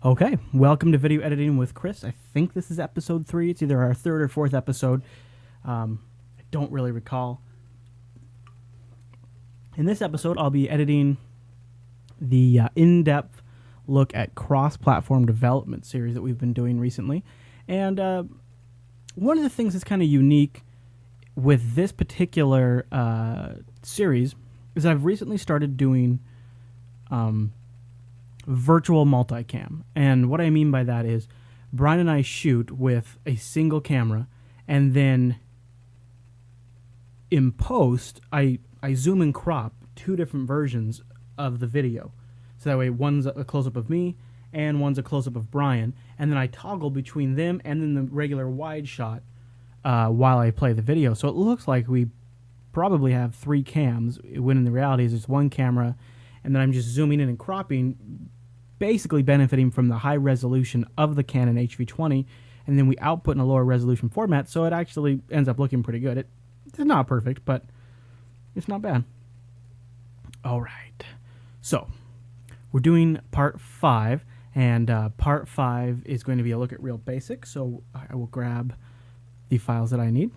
Okay, welcome to Video Editing with Chris. I think this is episode 3. It's either our third or fourth episode. I don't really recall. In this episode, I'll be editing the in-depth look at cross-platform development series that we've been doing recently. And one of the things that's kind of unique with this particular series is that I've recently started doing virtual multicam. And what I mean by that is Brian and I shoot with a single camera, and then in post I zoom and crop two different versions of the video. So that way one's a close-up of me and one's a close-up of Brian, and then I toggle between them and then the regular wide shot while I play the video. So it looks like we probably have 3 cams, when in the reality is it's one camera, and then I'm just zooming in and cropping, basically benefiting from the high resolution of the Canon HV20, and then we output in a lower resolution format, so it actually ends up looking pretty good. It's not perfect, but it's not bad. All right, so we're doing part 5, and part 5 is going to be a look at Real Basic, so I will grab the files that I need.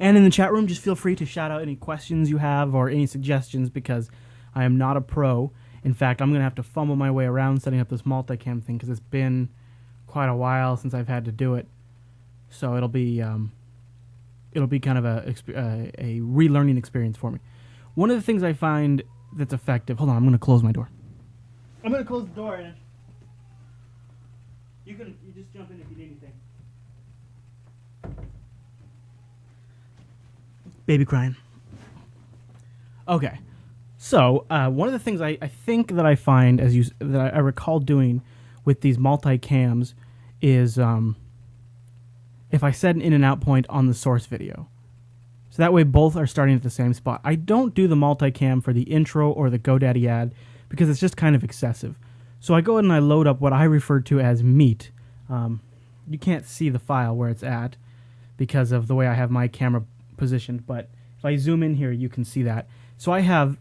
And in the chat room, just feel free to shout out any questions you have or any suggestions, because I am not a pro. In fact, I'm going to have to fumble my way around setting up this multicam thing because it's been quite a while since I've had to do it. So it'll be kind of a relearning experience for me. One of the things I find that's effective... Hold on, I'm going to close my door. I'm going to close the door, and you just jump in if you need anything. Baby crying. Okay, so one of the things I think that I find that I recall doing with these multi-cams is if I set an in and out point on the source video, so that way both are starting at the same spot. I don't do the multicam for the intro or the GoDaddy ad because it's just kind of excessive. So I go ahead and I load up what I refer to as meat. You can't see the file where it's at because of the way I have my camera positioned, but if I zoom in here, you can see that. So I have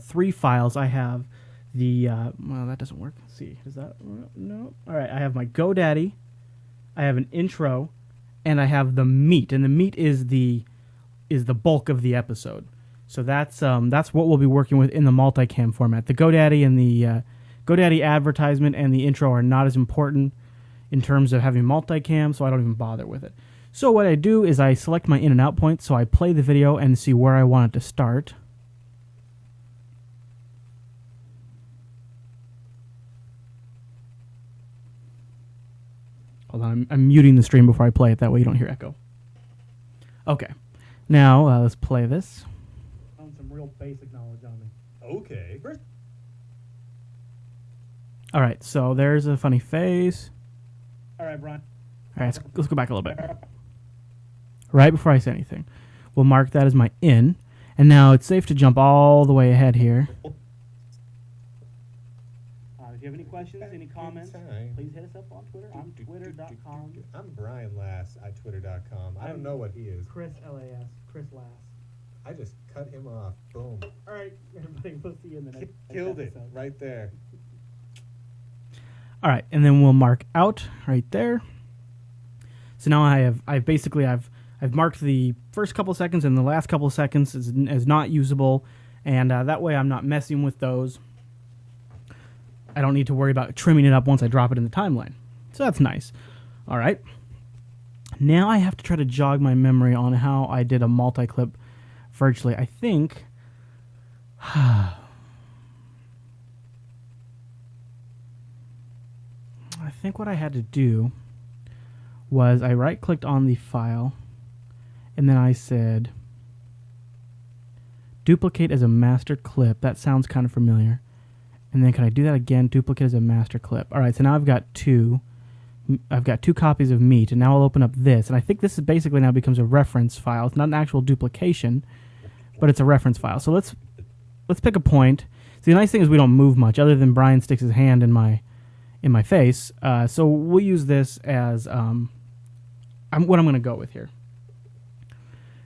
3 files. I have the well, that doesn't work. Let's see, does that? No. All right, I have my GoDaddy, I have an intro, and I have the meat. And the meat is the bulk of the episode. So that's what we'll be working with in the multicam format. The GoDaddy and the GoDaddy advertisement and the intro are not as important in terms of having multicam, so I don't even bother with it. So what I do is I select my in and out point, so I play the video and see where I want it to start. Hold on, I'm muting the stream before I play it, that way you don't hear echo. Okay, now let's play this. Found some real basic knowledge on me. Okay. All right, so there's a funny face. All right, Brian. All right, let's go back a little bit. Right before I say anything, we'll mark that as my in, and now it's safe to jump all the way ahead here. If you have any questions, any comments, please hit us up on Twitter. I'm twitter.com. I'm Brian Lass at twitter.com. I don't know what he is. Chris LAS. Chris Lass. I just cut him off. Boom. All right, everybody, we'll see you in the next Killed it episode. right there. All right, and then we'll mark out right there. So now I've marked the first couple seconds and the last couple seconds as not usable, and that way I'm not messing with those. I don't need to worry about trimming it up once I drop it in the timeline. So that's nice. All right. Now I have to try to jog my memory on how I did a multi-clip virtually. I think... I think what I had to do was I right-clicked on the file, and then I said, duplicate as a master clip. That sounds kind of familiar. And then can I do that again? Duplicate as a master clip. All right, so now I've got two copies of meat, and now I'll open up this. And I think this is basically now becomes a reference file. It's not an actual duplication, but it's a reference file. So let's pick a point. See, the nice thing is we don't move much, other than Brian sticks his hand in my face. So we'll use this as what I'm going to go with here.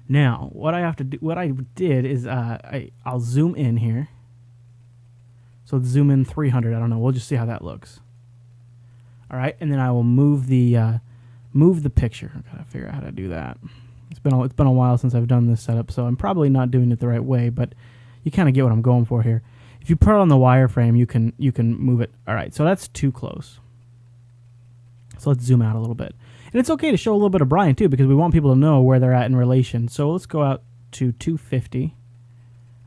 Now, what I did is I'll zoom in here. So let's zoom in 300. I don't know. We'll just see how that looks. All right, and then I will move the picture. I gotta figure out how to do that. It's been a while since I've done this setup, so I'm probably not doing it the right way, but you kind of get what I'm going for here. If you put it on the wireframe, you can move it. All right, so that's too close. So let's zoom out a little bit. And it's okay to show a little bit of Brian too, because we want people to know where they're at in relation. So let's go out to 250,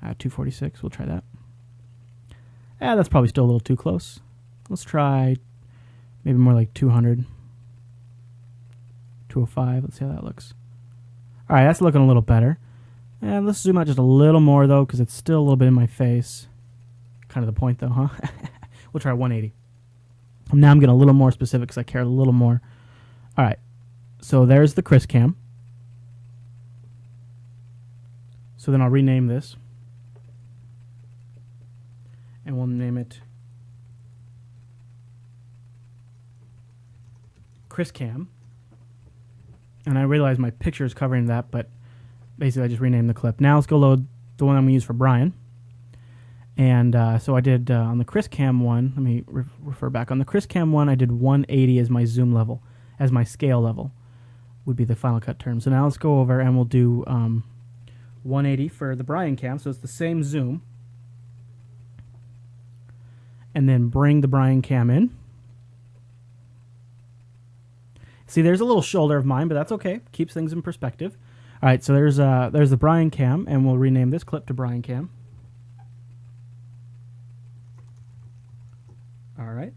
246. We'll try that. That's probably still a little too close. Let's try maybe more like 200, 205. Let's see how that looks. All right, that's looking a little better. And let's zoom out just a little more, though, because it's still a little bit in my face. Kind of the point, though, huh? We'll try 180. Now I'm getting a little more specific because I care a little more. All right, so there's the Chris cam. So then I'll rename this. And we'll name it Chris cam. And I realize my picture is covering that, but basically I just renamed the clip. Now let's go load the one I'm going to use for Brian. And so I did on the Chris cam one, let me refer back. On the Chris cam one, I did 180 as my zoom level, as my scale level would be the Final Cut term. So now let's go over and we'll do 180 for the Brian cam. So it's the same zoom. And then bring the Brian cam in. See, there's a little shoulder of mine, but that's okay. Keeps things in perspective. All right, so there's the Brian cam, and we'll rename this clip to Brian cam. All right.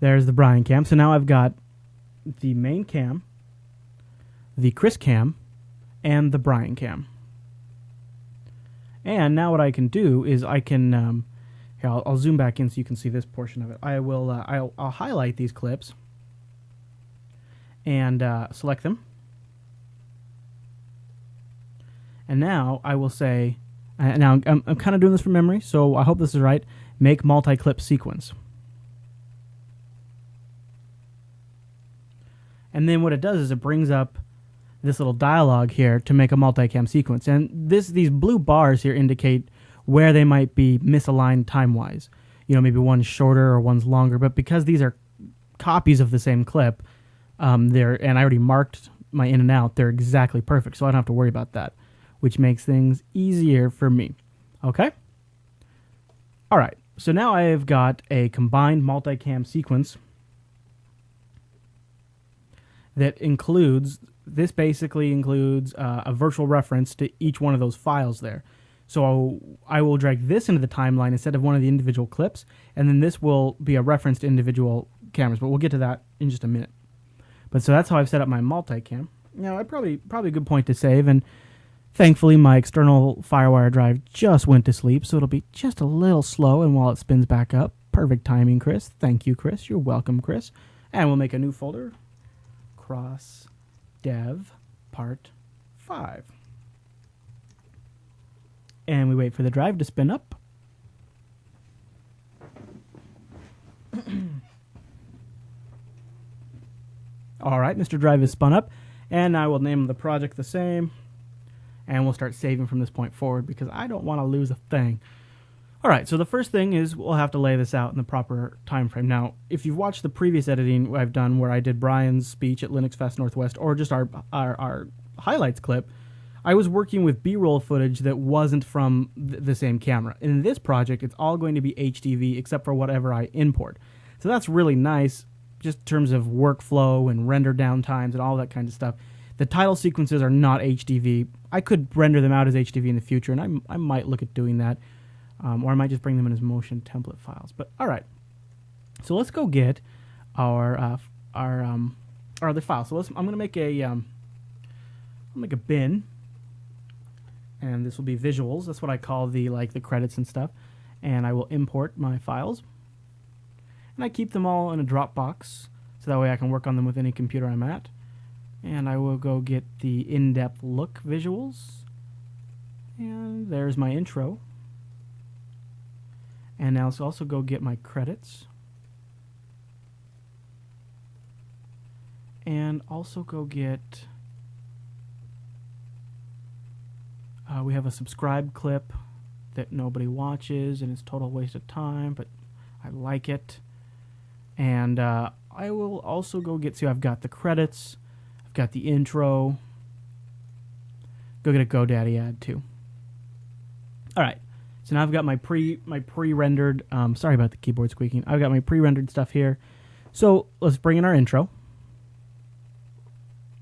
There's the Brian cam. So now I've got the main cam, the Chris cam, and the Brian cam. And now what I can do is I can, here, I'll zoom back in so you can see this portion of it. I will, I'll highlight these clips and select them. And now I will say, now I'm kind of doing this from memory, so I hope this is right. Make multi-clip sequence. And then what it does is it brings up this little dialog here to make a multicam sequence. And these blue bars here indicate where they might be misaligned time-wise. You know, maybe one's shorter or one's longer, but because these are copies of the same clip, and I already marked my in and out, they're exactly perfect, so I don't have to worry about that, which makes things easier for me. Okay? All right, so now I have got a combined multicam sequence that includes, this basically includes a virtual reference to each one of those files there. So I will drag this into the timeline instead of one of the individual clips, and then this will be a reference to individual cameras, but we'll get to that in just a minute. But so that's how I've set up my multicam. Now, I probably a good point to save, and thankfully my external FireWire drive just went to sleep, so it'll be just a little slow, and while it spins back up, perfect timing, Chris. Thank you, Chris. You're welcome, Chris. And we'll make a new folder, cross dev part 5. And we wait for the drive to spin up. All right, Mr. Drive is spun up, and I will name the project the same, and we'll start saving from this point forward because I don't want to lose a thing. All right, so the first thing is we'll have to lay this out in the proper time frame. Now, if you've watched the previous editing I've done where I did Brian's speech at Linux Fest Northwest or just our highlights clip, I was working with B-roll footage that wasn't from the same camera. In this project, it's all going to be HDV except for whatever I import. So that's really nice just in terms of workflow and render down times and all that kind of stuff. The title sequences are not HDV. I could render them out as HDV in the future, and I might look at doing that. Or I might just bring them in as motion template files. But all right, so let's go get our other file. So I'm going to make a bin, and this will be visuals. That's what I call the credits and stuff. And I will import my files, and I keep them all in a Dropbox so that way I can work on them with any computer I'm at. And I will go get the in-depth look visuals, and there's my intro. And now let's also go get my credits. And also go get, we have a subscribe clip. that nobody watches and it's total waste of time, but I like it. And I will also go get, see, I've got the credits, I've got the intro. Go get a GoDaddy ad too. All right, so now I've got my pre-rendered. Sorry about the keyboard squeaking. I've got my pre-rendered stuff here. So let's bring in our intro.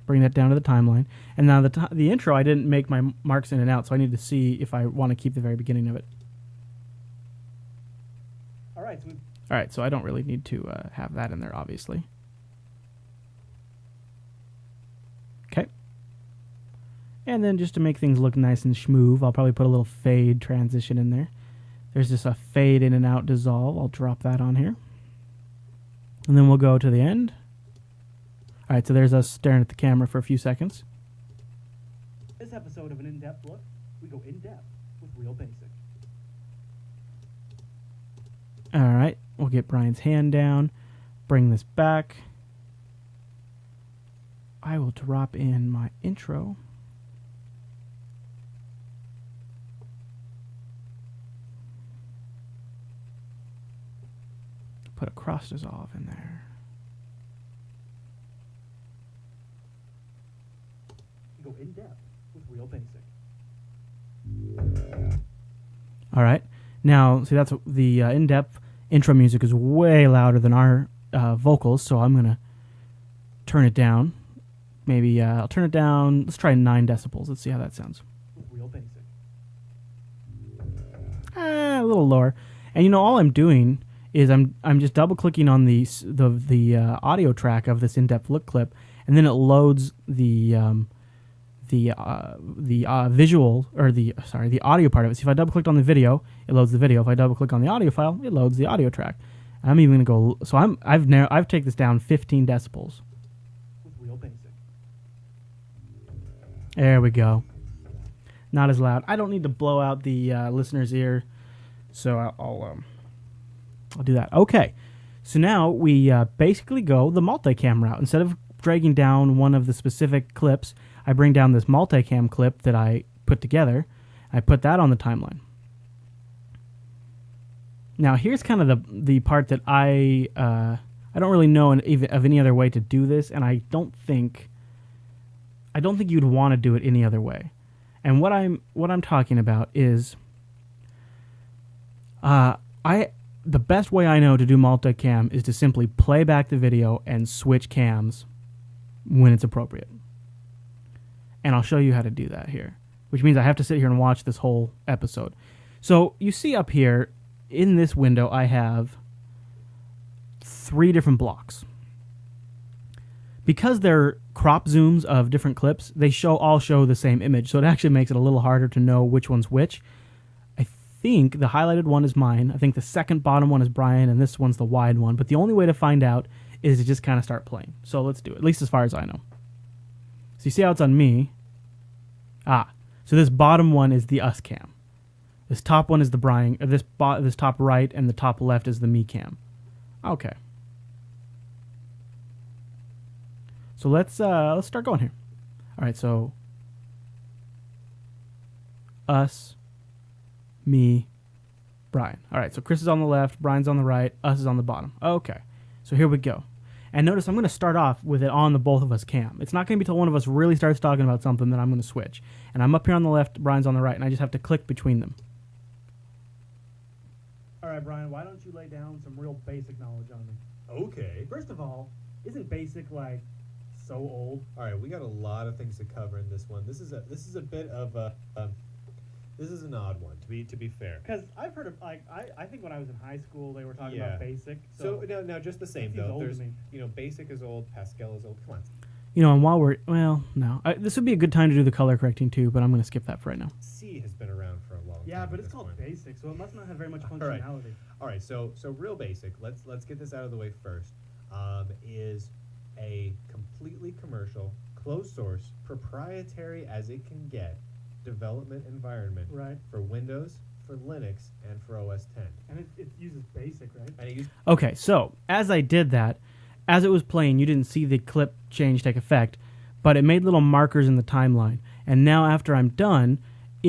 Bring that down to the timeline. And now the intro, I didn't make my marks in and out, so I need to see if I want to keep the very beginning of it. All right. All right, so I don't really need to have that in there, obviously. Okay. And then just to make things look nice and smooth, I'll probably put a little fade transition in there. There's just a fade in and out dissolve. I'll drop that on here. And then we'll go to the end. All right, so there's us staring at the camera for a few seconds. This episode of an in-depth look, we go in-depth with Real Basic. All right, we'll get Brian's hand down, bring this back. I will drop in my intro. Put a cross dissolve in there. We go in-depth with Real Basic. All right. Now, see, that's the in-depth intro music is way louder than our vocals, so I'm going to turn it down. Maybe I'll turn it down. Let's try 9 decibels. Let's see how that sounds. With Real Basic. A little lower. And you know, all I'm doing is I'm just double-clicking on the audio track of this in-depth look clip, and then it loads the visual, or the audio part of it. So if I double-clicked on the video, it loads the video. If I double-click on the audio file, it loads the audio track. I'm even going to go, so I've taken this down 15 decibels. With Real Basic. There we go. Not as loud. I don't need to blow out the listener's ear, so I'll do that. Okay, so now we basically go the multicam route. Instead of dragging down one of the specific clips, I bring down this multicam clip that I put together. I put that on the timeline. Now here's kind of the part that I don't really know of any other way to do this, and I don't think you'd want to do it any other way. And what I'm talking about is the best way I know to do multicam is to simply play back the video and switch cams when it's appropriate. And I'll show you how to do that here, which means I have to sit here and watch this whole episode. So you see up here in this window, I have 3 different blocks. Because they're crop zooms of different clips, they all show the same image, so it actually makes it a little harder to know which one's which. I think the highlighted one is mine. I think the second bottom one is Brian, and this one's the wide one. But the only way to find out is to just kind of start playing. So let's do it, at least as far as I know. So you see how it's on me? So this bottom one is the us cam. This top one is the Brian, or this top right, and the top left is the me cam. Okay. So let's start going here. All right, so us, me, Brian. All right, so Chris is on the left, Brian's on the right, us is on the bottom. Okay, so here we go. And notice I'm going to start off with it on the both of us cam. It's not going to be till one of us really starts talking about something that I'm going to switch. And I'm up here on the left, Brian's on the right, and I just have to click between them. All right, Brian, why don't you lay down some real basic knowledge on me? Okay. First of all, isn't basic like so old? All right, we got a lot of things to cover in this one. This is a bit of a this is an odd one to be fair. Because I've heard of, like, I think when I was in high school they were talking Yeah. about basic. So now just the same seems though. old to There's me. basic is old, Pascal is old. Come on. You know, and while we're, well, no. This would be a good time to do the color correcting too, but I'm going to skip that for right now. C has been around for a long time. Yeah, but at it's this called point. basic, so it must not have very much All right. functionality. All right, so real basic. Let's get this out of the way first. Is a completely commercial, closed source, proprietary as it can get development environment Right. for Windows, for Linux, and for OS 10. And it uses basic, right? And it uses Okay, so as I did that, as it was playing, you didn't see the clip change take effect, but it made little markers in the timeline. And now after I'm done,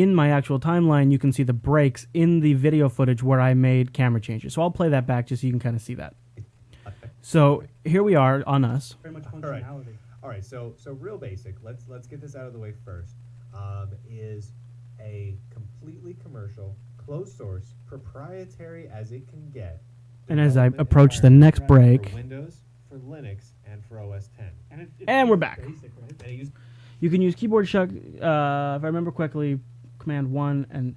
in my actual timeline, you can see the breaks in the video footage where I made camera changes. So I'll play that back just so you can kind of see that. So here we are on us. Very much All right. functionality. All right, so real basic. Let's get this out of the way first. Is a completely commercial, closed source, proprietary as it can get. And as I development approach the environment next break, for Windows, for Linux, and for OS 10. And we're back. Basic, right? And it used you can use keyboard shut, if I remember correctly, Command 1 and...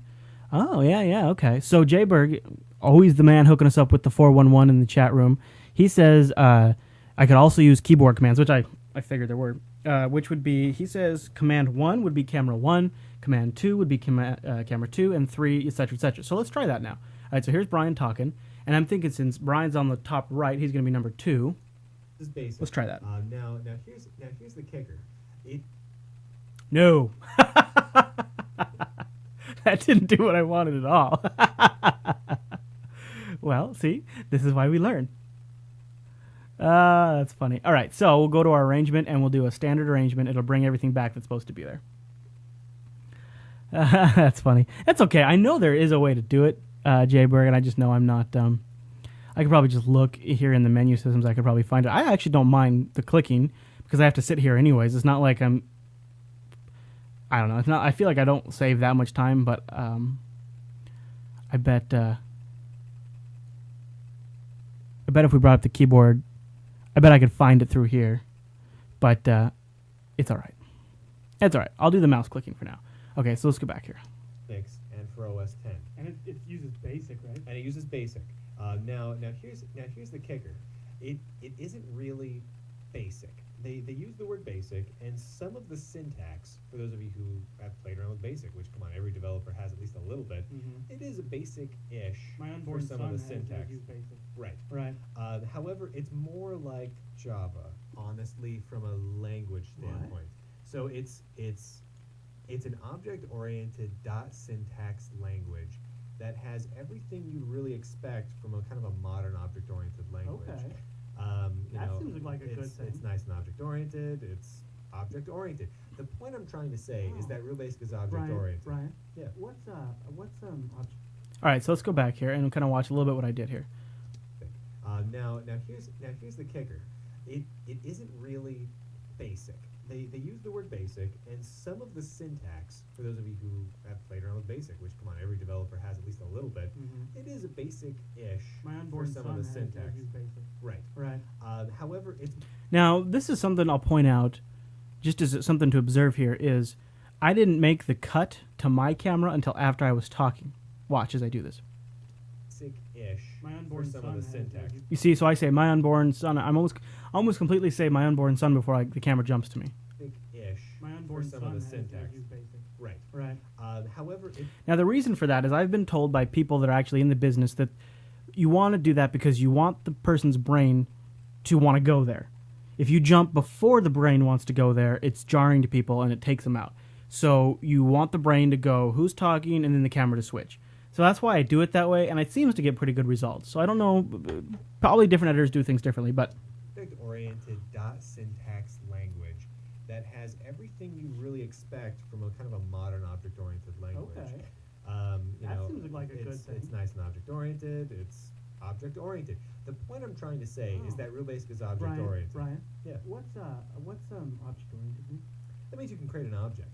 Oh, yeah, okay. So Jayberg, always the man hooking us up with the 411 in the chat room, he says I could also use keyboard commands, which I figured there were, which would be, he says Command 1 would be camera 1, Command 2 would be camera 2, and 3, etc., etc. So let's try that now. All right, so here's Brian talking, and I'm thinking since Brian's on the top right, he's going to be number 2. This is basic. Let's try that. Now here's the kicker. No. That didn't do what I wanted at all. Well, see, this is why we learn. That's funny. All right, so we'll go to our arrangement, and we'll do a standard arrangement. It'll bring everything back that's supposed to be there. That's funny. That's okay. I know there is a way to do it, Jayberg, and I just know I'm not... I could probably just look here in the menu systems. I could probably find it. I actually don't mind the clicking because I have to sit here anyways. It's not like I'm... I don't know. It's not. I feel like I don't save that much time, but I bet if we brought up the keyboard, I bet I could find it through here. But it's all right. It's all right. I'll do the mouse clicking for now. Okay, so let's go back here. Linux and for OS 10. And it uses basic, right? And it uses basic. Now here's the kicker. It isn't really basic. They use the word basic, and some of the syntax, for those of you who have played around with basic, which, come on, every developer has at least a little bit, it is a basic-ish My for unborn some son of the syntax. use basic. Right. Right. However, it's more like Java, honestly, from a language standpoint. So it's an object-oriented .syntax language that has everything you'd really expect from a kind of a modern object-oriented language. Okay. That seems like a good thing. It's nice and object-oriented. It's object-oriented. The point I'm trying to say is that Real Basic is object-oriented. Brian. Yeah. What's object? All right, so let's go back here and kind of watch a little bit what I did here. Now here's the kicker. It isn't really basic. They use the word basic, and some of the syntax, for those of you who have played around with basic, which, come on, every developer has at least a little bit, it is a basic-ish My for unborn some son of the syntax. use basic. Right. Right. However, it's Now, this is something I'll point out, just as something to observe here, is I didn't make the cut to my camera until after I was talking. Watch as I do this. basic-ish My for unborn some son of the syntax. You see, so I say my unborn son. I'm almost completely say my unborn son before the camera jumps to me. Basic-ish My for unborn some son of the syntax. use basic. Right. Right. However, Now, the reason for that is I've been told by people that are actually in the business that you want to do that because you want the person's brain to want to go there. If you jump before the brain wants to go there, it's jarring to people and it takes them out. So you want the brain to go, who's talking, and then the camera to switch. So that's why I do it that way, and it seems to get pretty good results. So I don't know, probably different editors do things differently, but... Object-oriented .syntax language that has everything you really expect from a kind of a modern object-oriented language. Okay. That seems like a good thing. It's nice and object-oriented. It's object-oriented. The point I'm trying to say is that Real Basic is object-oriented. Brian. Yeah. What's object-oriented mean? That means you can create an object.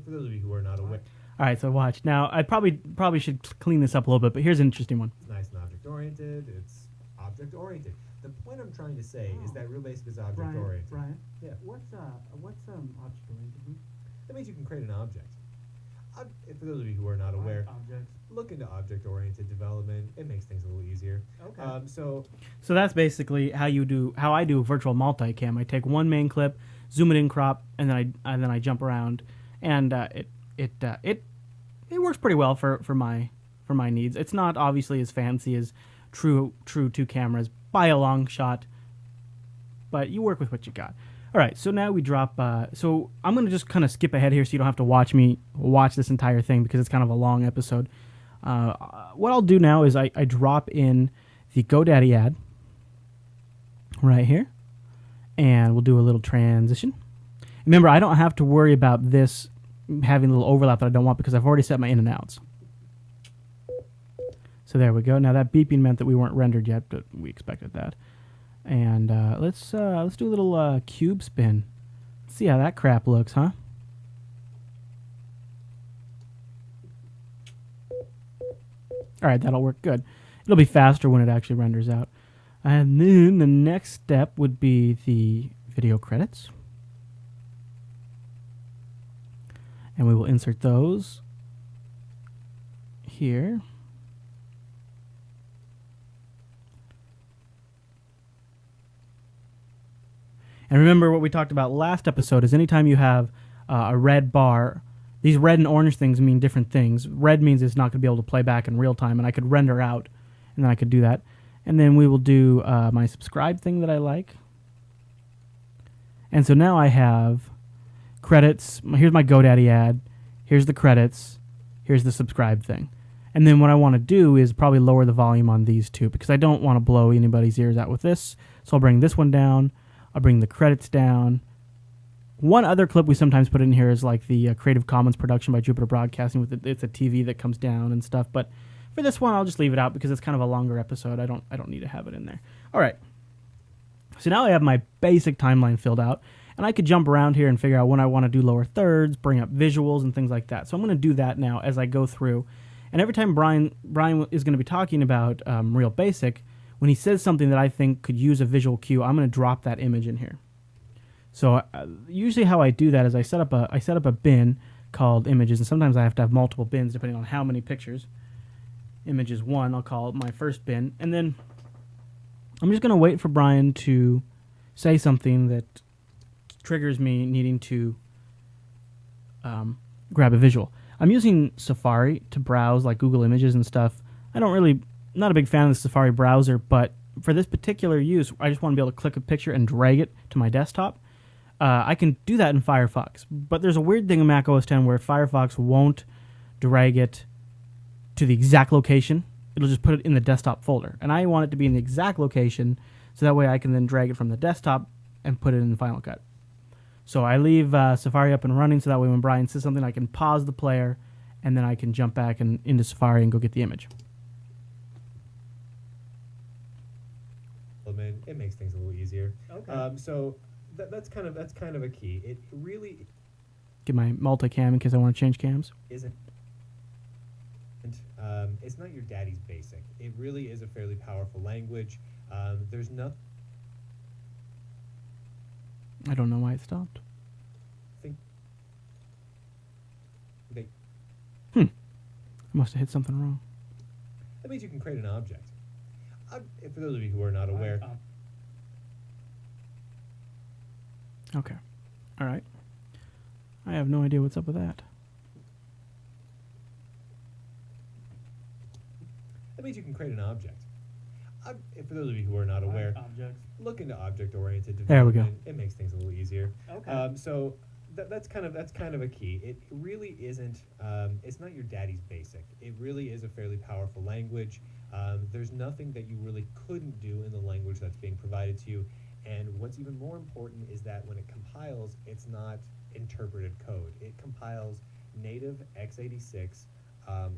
For those of you who are not aware, All right, so watch. Now, I probably should clean this up a little bit, but here's an interesting one. it's nice and object-oriented. It's object-oriented. The point I'm trying to say is that Real Basic is object-oriented. Brian. Yeah. What's object-oriented mean? That means you can create an object. For those of you who are not aware, Objects. look into object-oriented development. It makes things a little easier. Okay. So So that's basically how I do virtual multicam. I take one main clip, zoom it in, crop, and then I jump around, and it works pretty well for my needs. It's not obviously as fancy as true two cameras by a long shot, but you work with what you got. All right, so now we drop. So I'm gonna just kind of skip ahead here, so you don't have to watch this entire thing because it's kind of a long episode. What I'll do now is I drop in the GoDaddy ad right here, and we'll do a little transition. Remember, I don't have to worry about this having a little overlap that I don't want because I've already set my in and outs. So there we go. Now that beeping meant that we weren't rendered yet, but we expected that. And let's do a little cube spin. Let's see how that crap looks, huh? All right, that'll work good. It'll be faster when it actually renders out. And then the next step would be the video credits. And we will insert those here. And remember what we talked about last episode is anytime you have a red bar, these red and orange things mean different things. Red means it's not going to be able to play back in real time, and I could render out, and then I could do that. And then we will do my subscribe thing that I like. And so now I have credits. Here's my GoDaddy ad. Here's the credits. Here's the subscribe thing. And then what I want to do is probably lower the volume on these two because I don't want to blow anybody's ears out with this. So I'll bring this one down. I'll bring the credits down. One other clip we sometimes put in here is like the Creative Commons production by Jupiter Broadcasting. It's a TV that comes down and stuff. But for this one, I'll just leave it out because it's kind of a longer episode. I don't need to have it in there. All right. So now I have my basic timeline filled out. And I could jump around here and figure out when I want to do lower thirds, bring up visuals and things like that. So I'm going to do that now as I go through. And every time Brian is going to be talking about Real Basic, when he says something that I think could use a visual cue, I'm going to drop that image in here. So usually how I do that is I set up a bin called images, and sometimes I have to have multiple bins depending on how many pictures. Images 1, I'll call it my first bin, and then I'm just going to wait for Brian to say something that triggers me needing to grab a visual. I'm using Safari to browse like Google Images and stuff. Not a big fan of the Safari browser, but for this particular use, I just want to be able to click a picture and drag it to my desktop. I can do that in Firefox, but there's a weird thing in Mac OS X where Firefox won't drag it to the exact location. It'll just put it in the desktop folder, and I want it to be in the exact location so that way I can then drag it from the desktop and put it in Final Cut. So I leave Safari up and running so that way when Brian says something, I can pause the player, and then I can jump back into Safari and go get the image. It makes things a little easier. Okay. So that's kind of a key. It really Get my multicam in case I want to change cams. isn't. It's not your daddy's basic. It really is a fairly powerful language. There's nothing. I don't know why it stopped. They, I must have hit something wrong. that means you can create an object. For those of you who are not aware, Okay. All right. I have no idea what's up with that. that means you can create an object. For those of you who are not aware, Objects. look into object-oriented There we development. go. It makes things a little easier. Okay. So that's kind of a key. It really isn't. It's not your daddy's basic. It really is a fairly powerful language. There's nothing that you really couldn't do in the language that's being provided to you. And what's even more important is that when it compiles, it's not interpreted code. It compiles native x86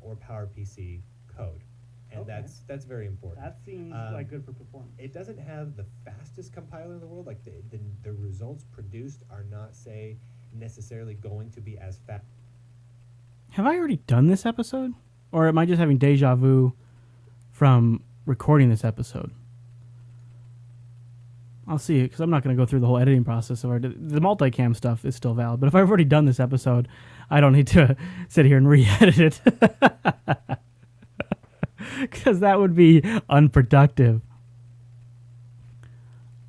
or PowerPC code. And Okay. that's very important. That seems like good for performance. It doesn't have the fastest compiler in the world. Like the results produced are not, say, necessarily going to be as fast. Have I already done this episode? Or am I just having deja vu from recording this episode? I'll see it because I'm not going to go through the whole editing process. The multicam stuff is still valid, but if I've already done this episode, I don't need to sit here and re-edit it. Because that would be unproductive.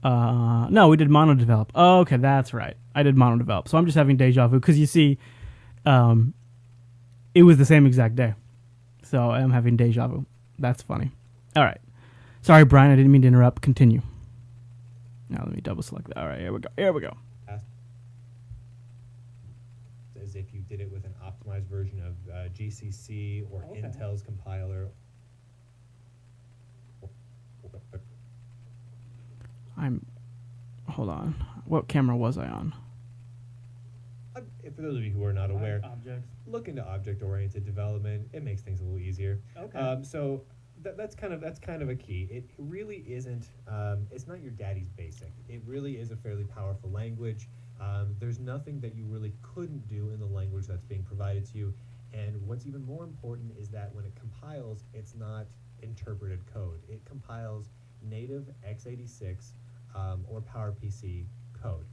No, we did mono develop. Oh, okay, that's right. I did mono develop. So I'm just having deja vu because you see, it was the same exact day. So I'm having deja vu. That's funny. All right. Sorry, Brian. I didn't mean to interrupt. Continue. Now let me double select that. All right, here we go. Here we go. As if you did it with an optimized version of GCC or Okay. Intel's compiler. Hold on. What camera was I on? For for those of you who are not aware, Objects. look into object-oriented development. It makes things a little easier. Okay. So that's kind of a key. It really isn't. It's not your daddy's basic. It really is a fairly powerful language. There's nothing that you really couldn't do in the language that's being provided to you. And what's even more important is that when it compiles, it's not interpreted code. It compiles native x86 or PowerPC code.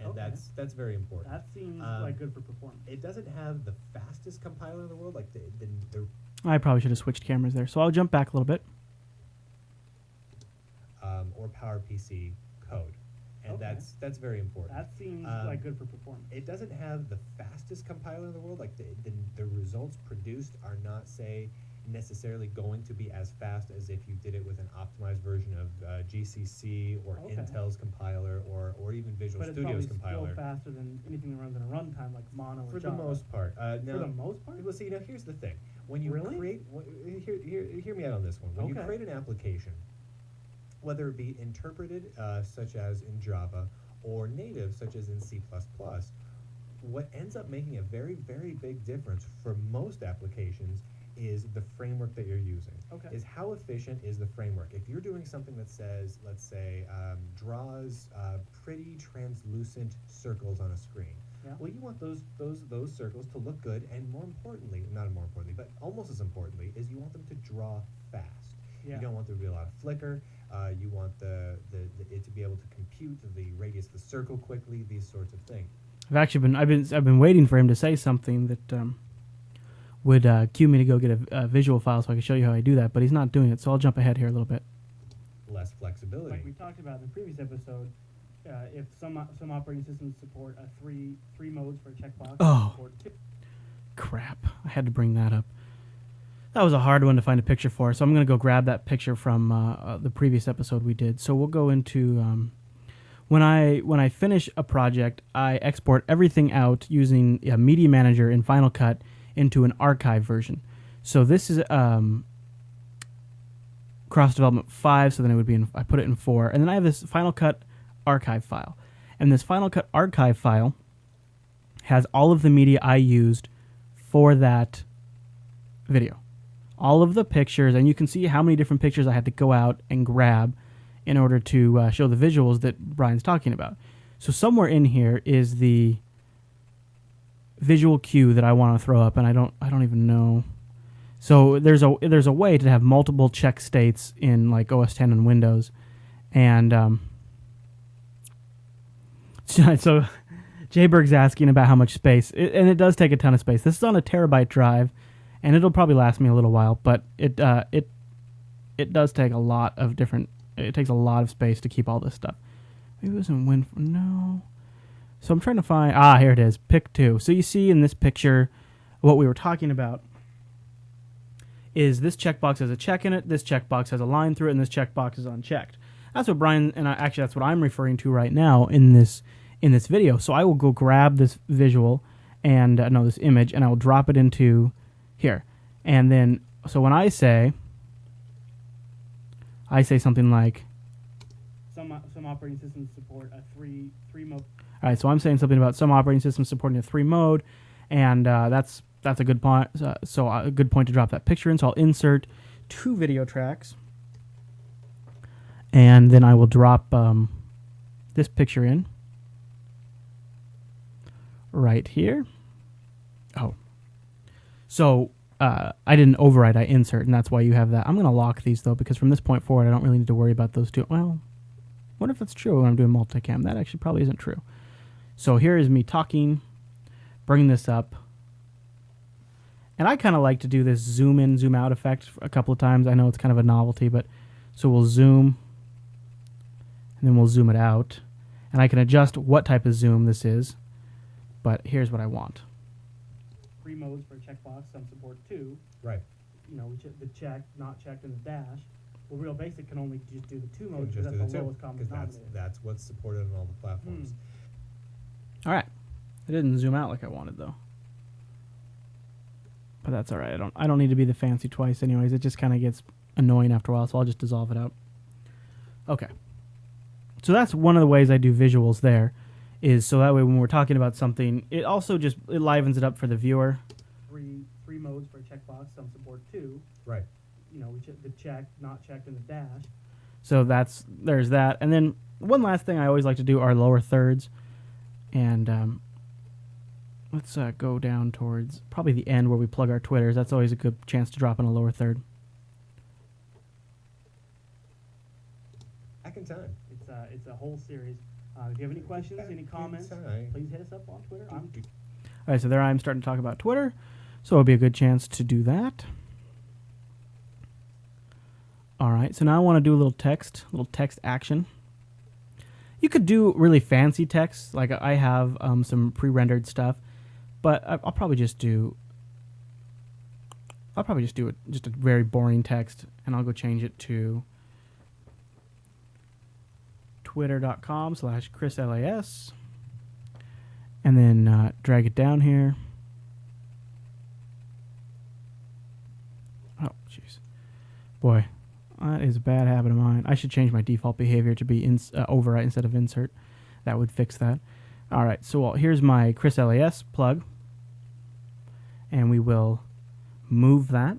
And Okay. that's very important. That seems like good for performance. It doesn't have the fastest compiler in the world. Like the I probably should have switched cameras there. So I'll jump back a little bit. or PowerPC code, and Okay. that's very important. That seems like good for performance. It doesn't have the fastest compiler in the world. Like the results produced are not, say, necessarily going to be as fast as if you did it with an optimized version of GCC or Okay. Intel's compiler or even Visual But it's probably Studio's compiler. still faster than anything that runs in a runtime like Mono or For the Java. most part. For the most part? Well, see, now here's the thing. When you Really? create, hear me out on this one. When you Okay. create an application, whether it be interpreted, such as in Java, or native, such as in C++, what ends up making a very, very big difference for most applications is the framework that you're using. Okay. Is how efficient is the framework? If you're doing something that says, let's say, draws pretty translucent circles on a screen, Yeah. well, you want those circles to look good, and more importantly, not more importantly, but almost as importantly, is you want them to draw fast. Yeah. You don't want there to be a lot of flicker. You want it to be able to compute the radius of the circle quickly. These sorts of things. I've been waiting for him to say something that would cue me to go get a visual file so I can show you how I do that. But he's not doing it, so I'll jump ahead here a little bit. Less flexibility. Like we talked about in the previous episode, if some operating systems support three modes for a checkbox, Oh. support two. Crap! I had to bring that up. That was a hard one to find a picture for, so I'm going to go grab that picture from the previous episode we did. So we'll go into when I finish a project, I export everything out using a Media Manager in Final Cut into an archive version. So this is cross development 5, so then it would be I put it in 4, and then I have this Final Cut archive file, and this Final Cut archive file has all of the media I used for that video. All of the pictures, and you can see how many different pictures I had to go out and grab in order to show the visuals that Brian's talking about. So somewhere in here is the visual cue that I want to throw up, and I don't even know. So there's a way to have multiple check states in like OS 10 and Windows, and so Jayberg's asking about how much space, and it does take a ton of space. This is on a terabyte drive, and it'll probably last me a little while, but it does take a lot of different. It takes a lot of space to keep all this stuff. Maybe it was in no. So I'm trying to find. Here it is. Pick 2. So you see in this picture, what we were talking about is this checkbox has a check in it. This checkbox has a line through it, and this checkbox is unchecked. That's what Brian and actually that's what I'm referring to right now in this video. So I will go grab this visual and this image, and I will drop it into here, and then so when I say something like Some operating systems support a three mode. all right, so I'm saying something about some operating systems supporting a 3 mode, and that's a good point. So a good point to drop that picture in. So I'll insert 2 video tracks, and then I will drop this picture in right here. Oh, so I didn't overwrite, I insert, and that's why you have that. I'm going to lock these, though, because from this point forward, I don't really need to worry about those 2. Well, what if that's true when I'm doing multicam? That actually probably isn't true. So here is me talking, bringing this up. And I kind of like to do this zoom in, zoom out effect a couple of times. I know it's kind of a novelty, but so we'll zoom, and then we'll zoom it out. And I can adjust what type of zoom this is, but here's what I want. 3 modes for a checkbox. Some support 2. Right. The check, not checked, and the dash. Well, Real Basic can only just do the 2 modes Just because do that's the the 2, lowest common because denominator. that's what's supported on all the platforms. All right. It didn't zoom out like I wanted, though. But that's all right. I don't need to be the fancy twice anyways. It just kind of gets annoying after a while, so I'll just dissolve it out. Okay. So that's one of the ways I do visuals there, is so that way when we're talking about something, it also just it livens it up for the viewer. Three modes for a checkbox. Some support two. Right. You know, the checked, not checked, and the dash. So there's that. And then one last thing I always like to do are lower thirds. And let's go down towards probably the end where we plug our Twitters. That's always a good chance to drop in a lower third. Back in time. It's a whole series. If you have any questions, any comments, please hit us up on Twitter. All right, so there I'm starting to talk about Twitter, so it'll be a good chance to do that. All right, so now I want to do a little text action. You could do really fancy text, like I have some pre-rendered stuff, but I'll probably just do just a very boring text, and I'll go change it to twitter.com/ChrisLAS, and then drag it down here. Oh, jeez. Boy, that is a bad habit of mine. I should change my default behavior to be overwrite instead of insert. That would fix that. All right, so here's my ChrisLAS plug, and we will move that.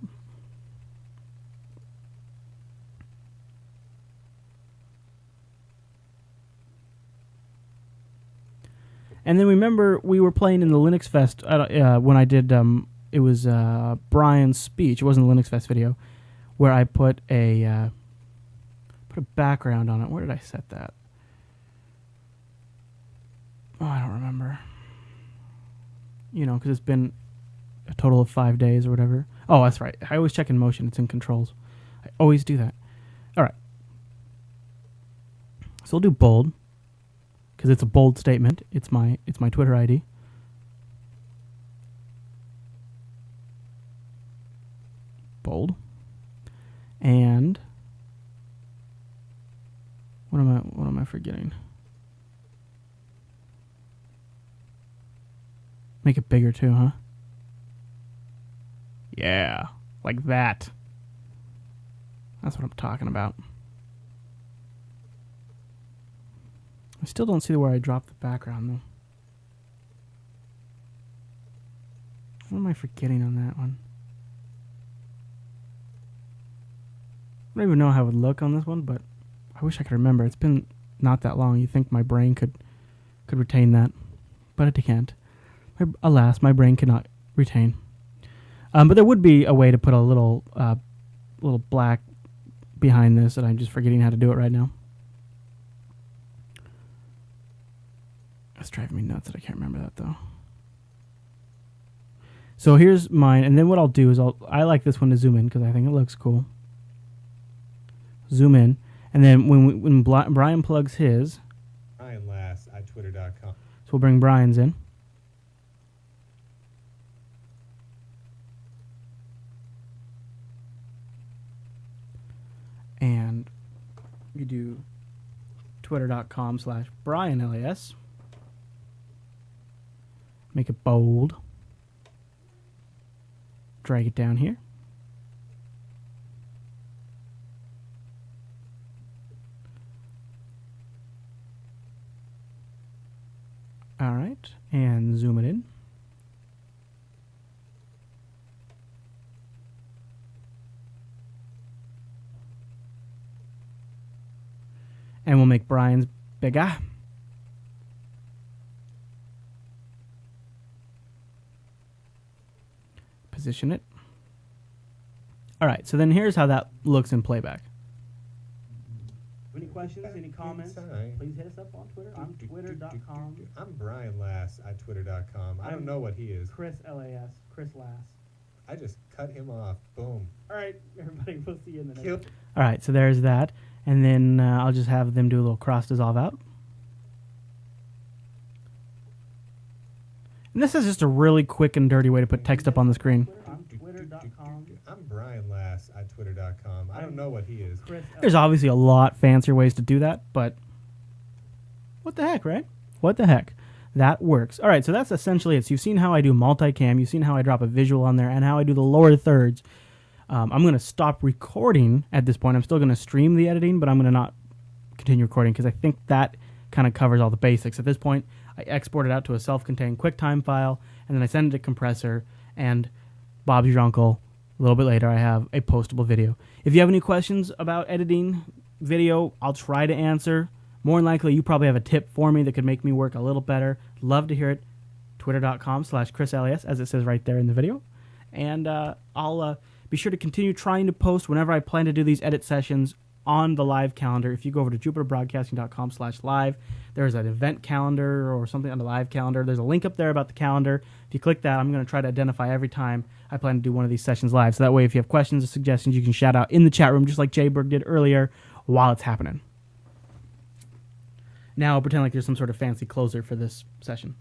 And then remember, we were playing in the Linux Fest when I did. It was Brian's speech. It wasn't a Linux Fest video, where I put a background on it. Where did I set that? Oh, I don't remember. You know, because it's been a total of 5 days or whatever. Oh, that's right. I always check in motion. It's in controls. I always do that. All right. So we'll do bold, because it's a bold statement. It's my Twitter ID. Bold. And what am I forgetting? Make it bigger too, huh? Yeah, like that. That's what I'm talking about. I still don't see where I dropped the background, though. What am I forgetting on that one? I don't even know how it would look on this one, but I wish I could remember. It's been not that long. You think my brain could retain that, but it can't. Alas, my brain cannot retain. But there would be a way to put a little black behind this, and I'm just forgetting how to do it right now. It's driving me nuts that I can't remember that, though. So here's mine, and then what I'll do is I like this one to zoom in because I think it looks cool. Zoom in, and then when Brian plugs his, Brian Lass at twitter.com. So we'll bring Brian's in. And you do twitter.com/BrianLAS. Make it bold. Drag it down here. All right, and zoom it in. And we'll make Brian's bigger. Position it. All right, so then here's how that looks in playback. Any questions, any comments, please hit us up on Twitter. I'm twitter.com. I'm Brian Lass at twitter.com. I don't know what he is. ChrisLAS. Chris Lass. I just cut him off. Boom. All right, everybody, we'll see you in the next. All right, so there's that. And then I'll just have them do a little cross dissolve out. And this is just a really quick and dirty way to put text up on the screen. I'm twitter.com. I'm Brian Lass at twitter.com. I don't know what he is. There's obviously a lot fancier ways to do that, but what the heck, right? What the heck? That works. All right, so that's essentially it. So you've seen how I do multicam. You've seen how I drop a visual on there and how I do the lower thirds. I'm going to stop recording at this point. I'm still going to stream the editing, but I'm going to not continue recording because I think that kind of covers all the basics. At this point, I export it out to a self-contained QuickTime file, and then I send it to compressor, and Bob's your uncle. A little bit later, I have a postable video. If you have any questions about editing video, I'll try to answer. More than likely, you probably have a tip for me that could make me work a little better. Love to hear it. Twitter.com/ChrisLAS, as it says right there in the video. And I'll be sure to continue trying to post whenever I plan to do these edit sessions on the live calendar. If you go over to jupiterbroadcasting.com/live, there's an event calendar or something on the live calendar. There's a link up there about the calendar. If you click that, I'm going to try to identify every time I plan to do one of these sessions live. So that way, if you have questions or suggestions, you can shout out in the chat room, just like Jay Berg did earlier, while it's happening. Now I'll pretend like there's some sort of fancy closer for this session.